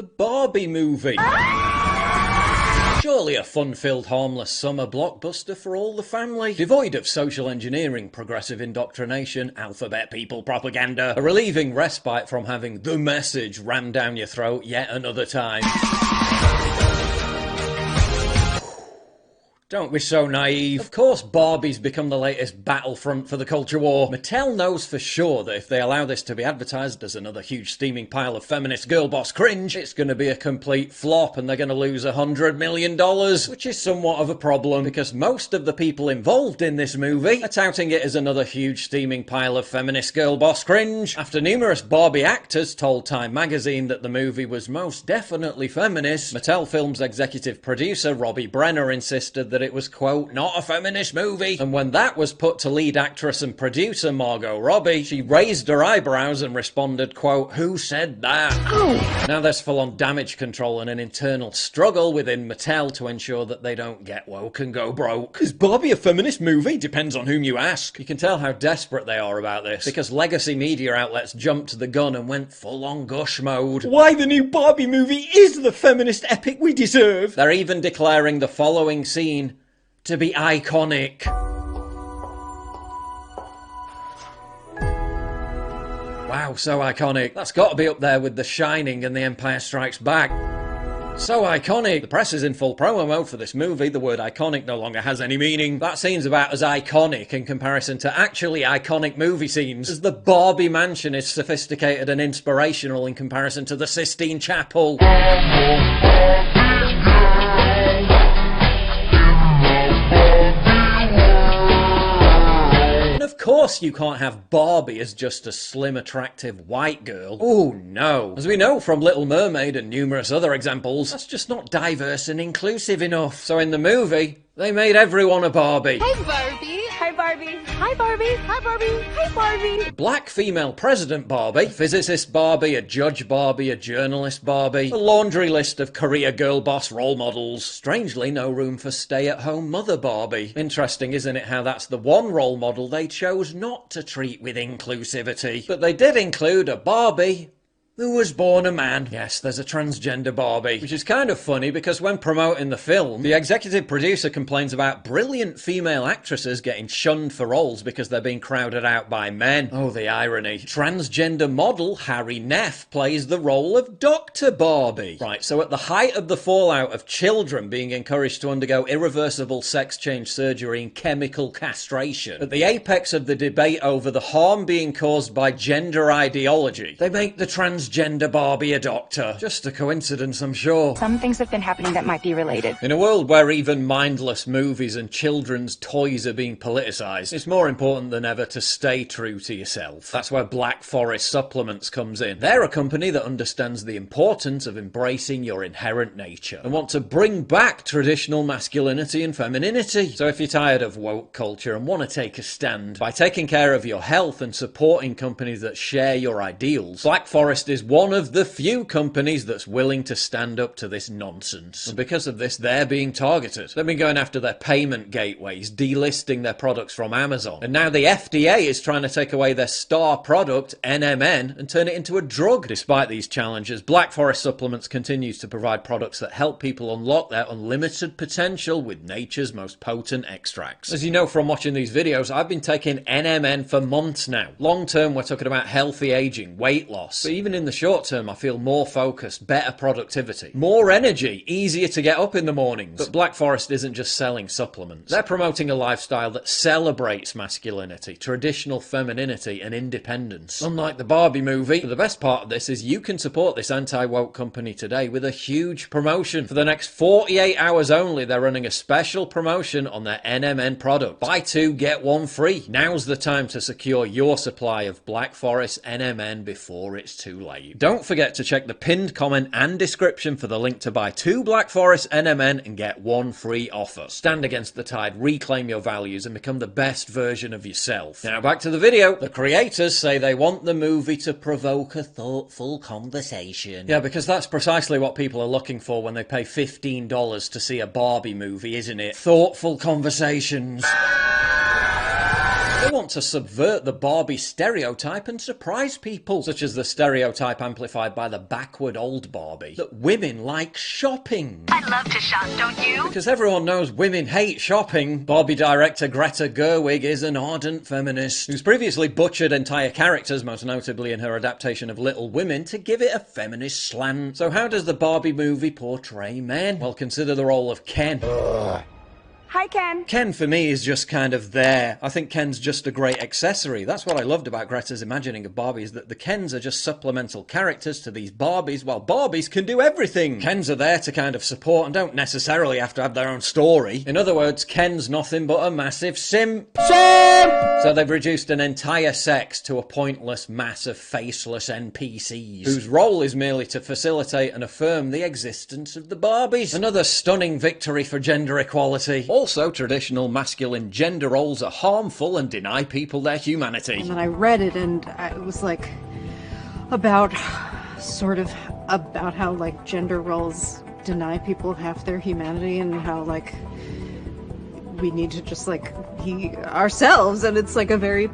The Barbie movie. Surely a fun-filled, harmless summer blockbuster for all the family. Devoid of social engineering, progressive indoctrination, alphabet people propaganda. A relieving respite from having the message rammed down your throat yet another time. Don't be so naive. Of course Barbie's become the latest battlefront for the culture war. Mattel knows for sure that if they allow this to be advertised as another huge steaming pile of feminist girl boss cringe, it's going to be a complete flop and they're going to lose $100 million, which is somewhat of a problem because most of the people involved in this movie are touting it as another huge steaming pile of feminist girl boss cringe. After numerous Barbie actors told Time magazine that the movie was most definitely feminist, Mattel Films executive producer Robbie Brenner insisted that it was, quote, not a feminist movie. And when that was put to lead actress and producer Margot Robbie, she raised her eyebrows and responded, quote, who said that? Oh. Now there's full-on damage control and an internal struggle within Mattel to ensure that they don't get woke and go broke. Is Barbie a feminist movie? Depends on whom you ask. You can tell how desperate they are about this, because legacy media outlets jumped the gun and went full-on gush mode. Why the new Barbie movie is the feminist epic we deserve. They're even declaring the following scene to be iconic. Wow, so iconic. That's got to be up there with The Shining and The Empire Strikes Back. So iconic. The press is in full promo mode for this movie. The word iconic no longer has any meaning. That scene's about as iconic in comparison to actually iconic movie scenes as the Barbie mansion is sophisticated and inspirational in comparison to the Sistine Chapel. Of course you can't have Barbie as just a slim, attractive white girl. Oh no. As we know from Little Mermaid and numerous other examples, that's just not diverse and inclusive enough. So in the movie, they made everyone a Barbie. Hey Barbie! Hi Barbie! Hi Barbie! Hi Barbie! Hi Barbie! A black female president Barbie, a physicist Barbie, a judge Barbie, a journalist Barbie, a laundry list of career girl boss role models. Strangely, no room for stay-at-home mother Barbie. Interesting, isn't it, how that's the one role model they chose not to treat with inclusivity. But they did include a Barbie who was born a man. Yes, there's a transgender Barbie. Which is kind of funny because when promoting the film, the executive producer complains about brilliant female actresses getting shunned for roles because they're being crowded out by men. Oh, the irony. Transgender model Harry Neff plays the role of Dr. Barbie. Right, so at the height of the fallout of children being encouraged to undergo irreversible sex change surgery and chemical castration, at the apex of the debate over the harm being caused by gender ideology, they make the transgender Barbie a doctor. Just a coincidence, I'm sure. Some things have been happening that might be related. In a world where even mindless movies and children's toys are being politicized, it's more important than ever to stay true to yourself. That's where Black Forest Supplements comes in. They're a company that understands the importance of embracing your inherent nature and want to bring back traditional masculinity and femininity. So if you're tired of woke culture and want to take a stand by taking care of your health and supporting companies that share your ideals, Black Forest is one of the few companies that's willing to stand up to this nonsense. And because of this, they're being targeted. They've been going after their payment gateways, delisting their products from Amazon. And now the FDA is trying to take away their star product, NMN, and turn it into a drug. Despite these challenges, Black Forest Supplements continues to provide products that help people unlock their unlimited potential with nature's most potent extracts. As you know from watching these videos, I've been taking NMN for months now. Long term, we're talking about healthy aging, weight loss. But even in the short term, I feel more focused, better productivity, more energy, easier to get up in the mornings. But Black Forest isn't just selling supplements. They're promoting a lifestyle that celebrates masculinity, traditional femininity, and independence. Unlike the Barbie movie, the best part of this is you can support this anti-woke company today with a huge promotion. For the next 48 hours only, they're running a special promotion on their NMN product. Buy two, get one free. Now's the time to secure your supply of Black Forest NMN before it's too late. Don't forget to check the pinned comment and description for the link to buy two Black Forest NMN and get one free offer. Stand against the tide, reclaim your values, and become the best version of yourself. Now back to the video. The creators say they want the movie to provoke a thoughtful conversation. Yeah, because that's precisely what people are looking for when they pay $15 to see a Barbie movie, isn't it? Thoughtful conversations. They want to subvert the Barbie stereotype and surprise people, such as the stereotype amplified by the backward old Barbie, that women like shopping. I love to shop, don't you? Because everyone knows women hate shopping, Barbie director Greta Gerwig is an ardent feminist who's previously butchered entire characters, most notably in her adaptation of Little Women, to give it a feminist slant. So how does the Barbie movie portray men? Well, consider the role of Ken. Hi, Ken. Ken, for me, is just kind of there. I think Ken's just a great accessory. That's what I loved about Greta's imagining of Barbie, is that the Kens are just supplemental characters to these Barbies, while Barbies can do everything. Kens are there to kind of support and don't necessarily have to have their own story. In other words, Ken's nothing but a massive simp. So they've reduced an entire sex to a pointless mass of faceless NPCs, whose role is merely to facilitate and affirm the existence of the Barbies. Another stunning victory for gender equality. Also, traditional masculine gender roles are harmful and deny people their humanity. And then I read it, and it was like about how like gender roles deny people half their humanity, and how like we need to just like be ourselves, and it's like a very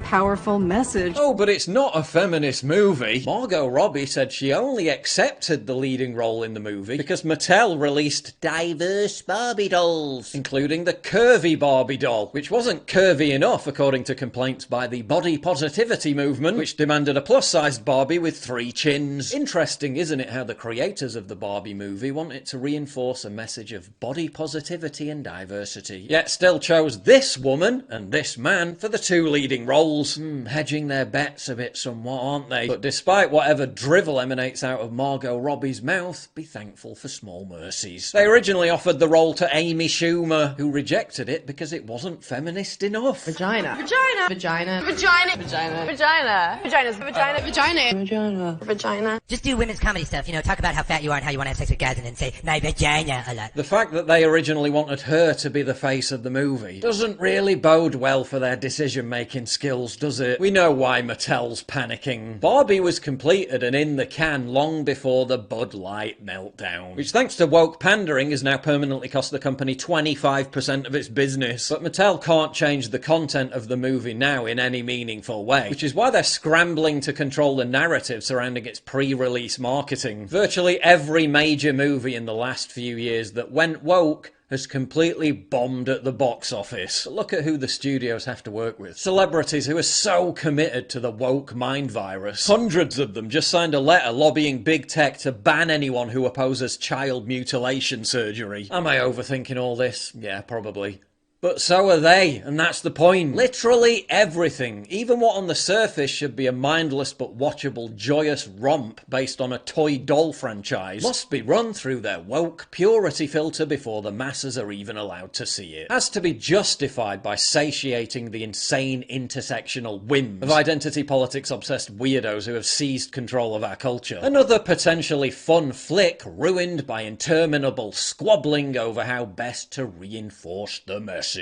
powerful message. Oh, but it's not a feminist movie. Margot Robbie said she only accepted the leading role in the movie because Mattel released diverse Barbie dolls, including the curvy Barbie doll, which wasn't curvy enough according to complaints by the body positivity movement, which demanded a plus-sized Barbie with 3 chins. Interesting, isn't it, how the creators of the Barbie movie wanted to reinforce a message of body positivity and diversity, yet still chose this woman and this man for the 2 leading roles. Hedging their bets a bit somewhat, aren't they? But despite whatever drivel emanates out of Margot Robbie's mouth, be thankful for small mercies. They originally offered the role to Amy Schumer, who rejected it because it wasn't feminist enough. Vagina. Vagina. Vagina. Vagina. Vagina. Vagina. Vagina's vagina. Vagina. Vagina. Vagina. Just do women's comedy stuff, you know, talk about how fat you are and how you want to have sex with guys and then say, my vagina a lot. The fact that they originally wanted her to be the face of the movie doesn't really bode well for their decision-making skills, does it? We know why Mattel's panicking. Barbie was completed and in the can long before the Bud Light meltdown, which thanks to woke pandering has now permanently cost the company 25% of its business. But Mattel can't change the content of the movie now in any meaningful way, which is why they're scrambling to control the narrative surrounding its pre-release marketing. Virtually every major movie in the last few years that went woke has completely bombed at the box office. But look at who the studios have to work with. Celebrities who are so committed to the woke mind virus. Hundreds of them just signed a letter lobbying big tech to ban anyone who opposes child mutilation surgery. Am I overthinking all this? Yeah, probably. But so are they, and that's the point. Literally everything, even what on the surface should be a mindless but watchable joyous romp based on a toy doll franchise, must be run through their woke purity filter before the masses are even allowed to see it. Has to be justified by satiating the insane intersectional whims of identity politics obsessed weirdos who have seized control of our culture. Another potentially fun flick ruined by interminable squabbling over how best to reinforce the message.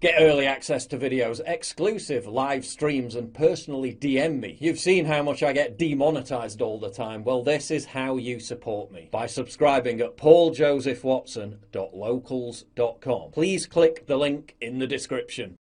Get early access to videos, exclusive live streams, and personally DM me. You've seen how much I get demonetized all the time. Well, this is how you support me. By subscribing at pauljosephwatson.locals.com. Please click the link in the description.